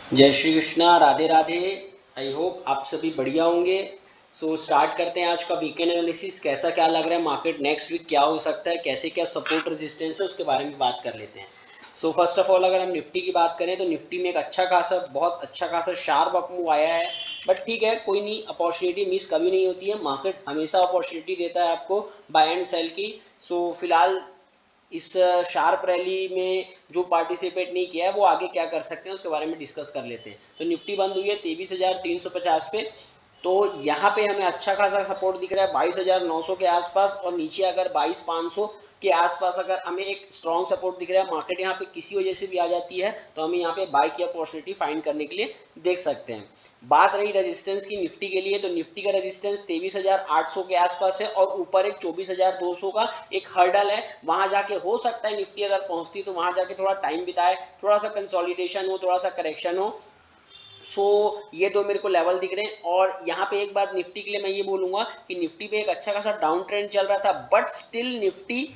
जय Shri Krishna, Radhe Radhe. I hope आप सभी बढ़िया होंगे। स्टार्ट करते हैं आज का वीकेंड एनालिसिस। कैसा क्या लग रहा है मार्केट, नेक्स्ट वीक क्या हो सकता है, कैसे क्या सपोर्ट रेजिस्टेंस है, उसके बारे में बात कर लेते हैं। फर्स्ट ऑफ ऑल अगर हम निफ्टी की बात करें तो निफ्टी में एक अच्छा खासा, बहुत अच्छा खासा शार्प अप मूव आया है। बट ठीक है, कोई नहीं, अपॉर्चुनिटी मिस कभी नहीं होती है, मार्केट हमेशा अपॉर्चुनिटी देता है आपको बाय एंड सेल की। फिलहाल इस शार्प रैली में जो पार्टिसिपेट नहीं किया है वो आगे क्या कर सकते हैं उसके बारे में डिस्कस कर लेते हैं। तो निफ्टी बंद हुई है 23,350 पे। तो यहाँ पे हमें अच्छा खासा सपोर्ट दिख रहा है 22,900 के आसपास, और नीचे अगर 22,500 के आसपास अगर हमें एक स्ट्रॉन्ग सपोर्ट दिख रहा है, मार्केट यहाँ पे किसी वजह से भी आ जाती है तो हमें यहाँ पे बाय की अपॉर्चुनिटी फाइंड करने के लिए देख सकते हैं। बात रही रेजिस्टेंस की निफ्टी के लिए, तो निफ्टी का रेजिस्टेंस 23,800 के आसपास है, और ऊपर एक 24,200 का एक हर्डल है। वहां जाके हो सकता है निफ्टी अगर पहुंचती तो वहां जाके थोड़ा टाइम बिताए, थोड़ा सा कंसोलिडेशन हो, थोड़ा सा करेक्शन हो। ये दो मेरे को लेवल दिख रहे हैं। और यहाँ पे एक बात निफ्टी के लिए मैं ये बोलूंगा कि निफ्टी पे एक अच्छा खासा डाउन ट्रेंड चल रहा था, बट स्टिल निफ्टी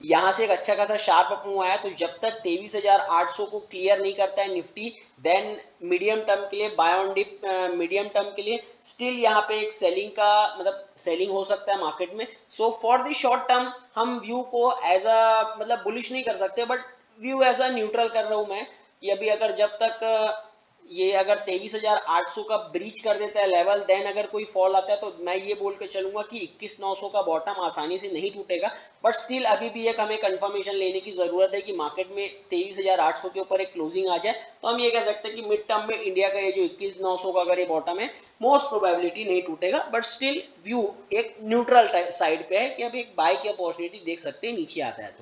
यहाँ से एक अच्छा खासा शार्प अप मूव आया। तो जब तक 23,800 को क्लियर नहीं करता है निफ्टी, देन मीडियम टर्म के लिए buy on dip, medium term के लिए स्टिल यहाँ पे एक सेलिंग का, मतलब सेलिंग हो सकता है मार्केट में। फॉर द शॉर्ट टर्म हम व्यू को एज अ, मतलब बुलिश नहीं कर सकते, but view as a neutral कर रहा हूं मैं, कि अभी अगर जब तक ये अगर 23,800 का ब्रीच कर देता है लेवल, देन अगर कोई फॉल आता है तो मैं ये बोल के चलूंगा कि 21,900 का बॉटम आसानी से नहीं टूटेगा। बट स्टिल अभी भी एक हमें कंफर्मेशन लेने की जरूरत है कि मार्केट में 23,800 के ऊपर एक क्लोजिंग आ जाए तो हम ये कह सकते हैं कि मिड टर्म में इंडिया का ये जो 21,900 का अगर ये बॉटम है, मोस्ट प्रोबेबिलिटी नहीं टूटेगा। बट स्टिल व्यू एक न्यूट्रल साइड पे है कि अभी एक बाय की अपॉर्चुनिटी देख सकते हैं नीचे आता है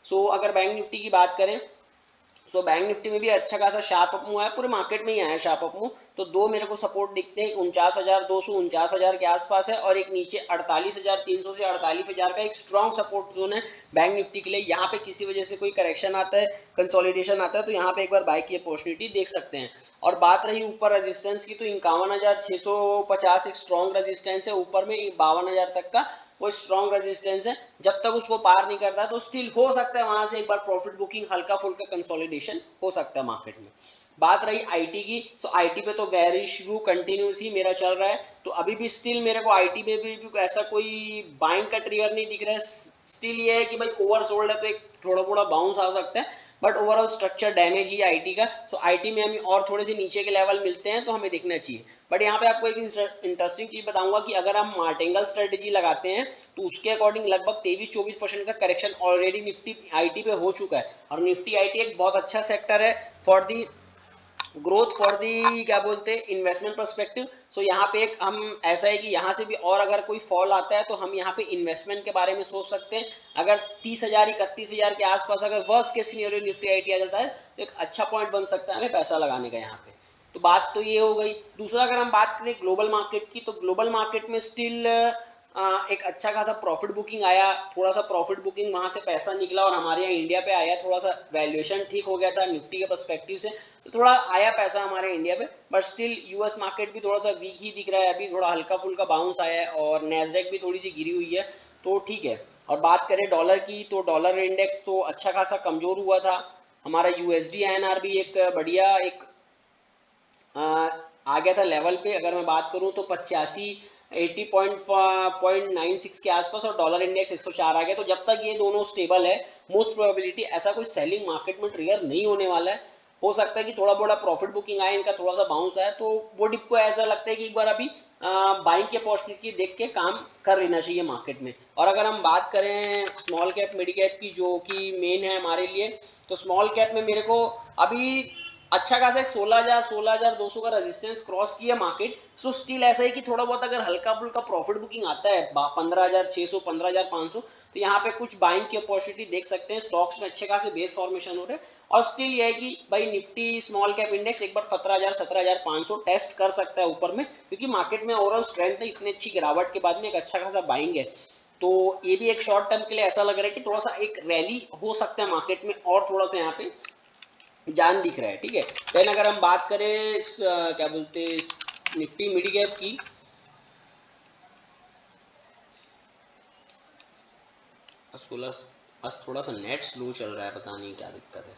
तो। अगर बैंक निफ्टी की बात करें, बैंक निफ्टी में भी अच्छा खासा शार्प अप मूव है, पूरे मार्केट में ही आया शार्प अप मूव। तो दो मेरे को सपोर्ट दिखते हैं, 49,200 49,000 के आसपास है, और एक नीचे 48,300 से 48,000 का एक स्ट्रॉन्ग सपोर्ट जोन है बैंक निफ्टी के लिए। यहाँ पे किसी वजह से कोई करेक्शन आता है, कंसोलिडेशन आता है, तो यहाँ पे एक बार बाय की अपॉर्चुनिटी देख सकते हैं। और बात रही ऊपर रेजिस्टेंस की, तो 51,650 एक स्ट्रॉन्ग रेजिस्टेंस है ऊपर में, 52,000 तक का वो स्ट्रॉन्ग रेजिस्टेंस है। जब तक उसको पार नहीं करता तो स्टिल हो सकता है वहां से एक बार प्रॉफिट बुकिंग, हल्का फुल्का कंसोलिडेशन हो सकता है मार्केट में। बात रही आईटी की, आईटी पे तो बेयरिश व्यू कंटिन्यूस ही मेरा चल रहा है। तो अभी भी स्टिल मेरे को आईटी में भी ऐसा कोई बाइंग का ट्रिगर नहीं दिख रहा है। स्टिल ये है कि भाई ओवर सोल्ड है तो एक थोड़ा थोड़ा बाउंस आ सकता है, but overall structure damage he IT का। आईटी में हमें और थोड़े से नीचे के लेवल मिलते हैं तो हमें देखना चाहिए। बट यहाँ पे आपको एक इंटरेस्टिंग चीज बताऊंगा कि अगर हम मार्टिंगल स्ट्रेटेजी लगाते हैं तो उसके अकॉर्डिंग लगभग 23-24% का करेक्शन ऑलरेडी निफ्टी आईटी पे हो चुका है। और निफ्टी आईटी एक बहुत अच्छा सेक्टर है for the growth, for the क्या बोलते हैं, इन्वेस्टमेंट परस्पेक्टिव। यहाँ पे एक हम ऐसा है कि यहाँ से भी और अगर कोई फॉल आता है तो हम यहाँ पे इन्वेस्टमेंट के बारे में सोच सकते हैं। अगर 30,000 31,000 के आसपास अगर worst case scenario Nifty IT आ जाता है तो एक अच्छा पॉइंट बन सकता है हमें पैसा लगाने का यहाँ पे। तो बात तो ये हो गई। दूसरा अगर हम बात करें ग्लोबल मार्केट की, तो ग्लोबल मार्केट में स्टिल एक अच्छा खासा प्रॉफिट बुकिंग आया, थोड़ा सा प्रॉफिट बुकिंग वहां से पैसा निकला और हमारे यहाँ इंडिया पे आया। थोड़ा सा वैल्यूएशन ठीक हो गया था निफ्टी के पर्सपेक्टिव से, तो थोड़ा आया पैसा हमारे इंडिया पे। बट स्टिल यूएस मार्केट भी थोड़ा सा वीक ही दिख रहा है, अभी थोड़ा हल्का फुल्का बाउंस आया है, और नेस्डेक भी थोड़ी सी गिरी हुई है, तो ठीक है। और बात करें डॉलर की, तो डॉलर इंडेक्स तो अच्छा खासा कमजोर हुआ था। हमारा यूएसडी आईएनआर भी एक बढ़िया एक आ गया था लेवल पे। अगर मैं बात करूं तो 80.96 के आसपास, और डॉलर इंडेक्स 104 आ गया। तो जब तक ये दोनों स्टेबल है, मोस्ट प्रोबेबिलिटी ऐसा कोई सेलिंग मार्केट में ट्रिगर नहीं होने वाला है। हो सकता है कि थोड़ा बड़ा प्रॉफिट बुकिंग आए, इनका थोड़ा सा बाउंस आए, तो वो डिप को ऐसा लगता है कि एक बार अभी बाइंग की अपॉर्चुनिटी देख के काम कर लेना चाहिए मार्केट में। और अगर हम बात करें स्मॉल कैप मिड कैप की, जो कि मेन है हमारे लिए, तो स्मॉल कैप में मेरे को अभी अच्छा खासा एक 16,200 का रेजिस्टेंस क्रॉस किया मार्केट। स्टिल ऐसा है कि थोड़ा बहुत अगर हल्का फुल्का प्रॉफिट बुकिंग आता है 15,600 15,500, तो यहाँ पे कुछ बाइंग की अपॉर्चुनिटी देख सकते हैं। स्टॉक्स में अच्छे खासे बेस फॉर्मेशन हो रहे हैं। और स्टिल ये है कि भाई निफ्टी स्मॉल कैप इंडेक्स एक बार 17,000 17,500 टेस्ट कर सकता है ऊपर में, क्योंकि मार्केट में ओवरऑल स्ट्रेंथ है, इतनी अच्छी गिरावट के बाद में एक अच्छा खासा बाइंग है। तो ये भी एक शॉर्ट टर्म के लिए ऐसा लग रहा है कि थोड़ा सा एक रैली हो सकता है मार्केट में, और थोड़ा सा यहाँ पे जान दिख रहा है, ठीक है। देन अगर हम बात करें क्या बोलते हैं निफ्टी मिड कैप की, सोलह, बस थोड़ा सा नेट स्लो चल रहा है, पता नहीं क्या दिक्कत है।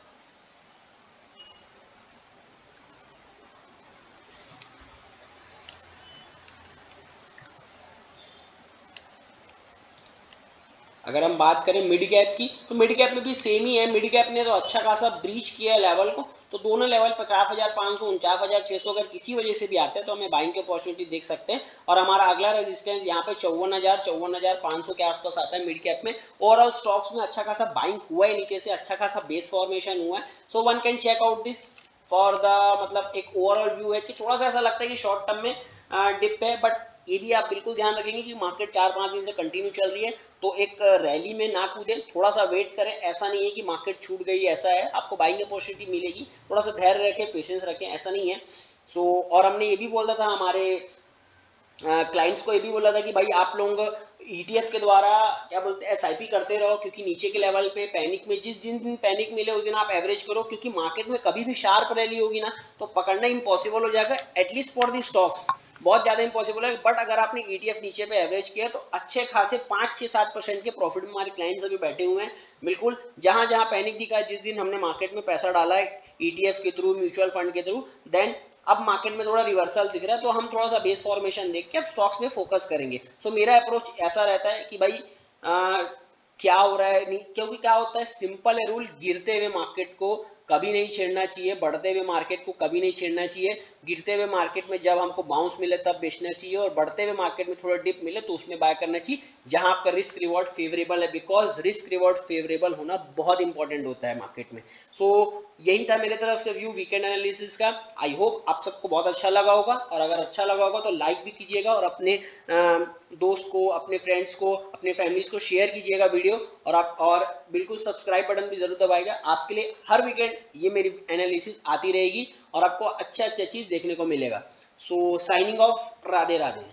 अगर हम बात करें मिड कैप की, तो मिड कैप में भी सेम ही है। मिड कैप ने तो अच्छा खासा ब्रीच किया है लेवल को, तो दोनों लेवल 50,500 49,600 अगर किसी वजह से भी आते हैं तो हमें बाइंग की अपॉर्चुनिटी देख सकते हैं। और हमारा अगला रेजिस्टेंस यहाँ पे 54,500 के आसपास आता है मिड कैप में। ओवरऑल स्टॉक्स में अच्छा खासा बाइंग हुआ है, नीचे से अच्छा खासा बेस फॉर्मेशन हुआ है। So one can check out this for the, मतलब एक ओवरऑल व्यू है कि थोड़ा सा ऐसा लगता है कि शॉर्ट टर्म में डिप है, बट ये भी आप बिल्कुल ध्यान रखेंगे कि मार्केट 4-5 दिन से कंटिन्यू चल रही है, तो एक रैली में ना कूदे, थोड़ा सा वेट करें। ऐसा नहीं है कि मार्केट छूट गई, ऐसा है, आपको बाइंग अपॉर्चुनिटी मिलेगी, थोड़ा सा धैर्य रखें, पेशेंस रखें, ऐसा नहीं है। सो और हमने ये भी बोला था हमारे क्लाइंट्स को, ये भी बोला था कि भाई आप लोग ईटीएफ के द्वारा क्या बोलते हैं एसआईपी करते रहो, क्योंकि नीचे के लेवल पे पैनिक में जिस दिन पैनिक मिले उस दिन आप एवरेज करो, क्योंकि मार्केट में कभी भी शार्प रैली होगी ना तो पकड़ना इम्पॉसिबल हो जाएगा, एटलीस्ट फॉर दी स्टॉक्स बहुत ज्यादा इंपॉसिबल है। बट अगर आपने ईटीएफ नीचे पे एवरेज किया तो अच्छे खासे 5-6-7% के प्रॉफिट में हमारे क्लाइंट्स अभी बैठे हुए हैं। बिल्कुल जहां जहां पैनिक दिखा, जिस दिन हमने मार्केट में पैसा डाला है ईटीएफ के थ्रू, म्यूचुअल फंड के थ्रू, देन अब मार्केट में थोड़ा रिवर्सल दिख रहा है, तो हम थोड़ा सा बेस फॉर्मेशन देख के अब स्टॉक्स में फोकस करेंगे। सो मेरा अप्रोच ऐसा रहता है कि भाई क्या हो रहा है नहीं, क्योंकि क्या होता है, सिंपल है रूल, गिरते हुए मार्केट को कभी नहीं छेड़ना चाहिए, बढ़ते हुए मार्केट को कभी नहीं छेड़ना चाहिए। गिरते हुए मार्केट में जब हमको बाउंस मिले तब बेचना चाहिए, और बढ़ते हुए मार्केट में थोड़ा डिप मिले तो उसमें बाय करना चाहिए जहां आपका रिस्क रिवॉर्ड फेवरेबल है, बिकॉज रिस्क रिवॉर्ड फेवरेबल होना बहुत इंपॉर्टेंट होता है मार्केट में। सो यही था मेरे तरफ से व्यू वीकेंड एनालिसिस का। आई होप आप सबको बहुत अच्छा लगा होगा, और अगर अच्छा लगा होगा तो लाइक भी कीजिएगा, और अपने दोस्त को, अपने फ्रेंड्स को, अपने फैमिलीज को शेयर कीजिएगा वीडियो, और बिल्कुल सब्सक्राइब बटन भी जरूर दबाएगा। आपके लिए हर वीकेंड ये मेरी एनालिसिस आती रहेगी और आपको अच्छा अच्छा चीज देखने को मिलेगा। सो साइनिंग ऑफ, राधे राधे।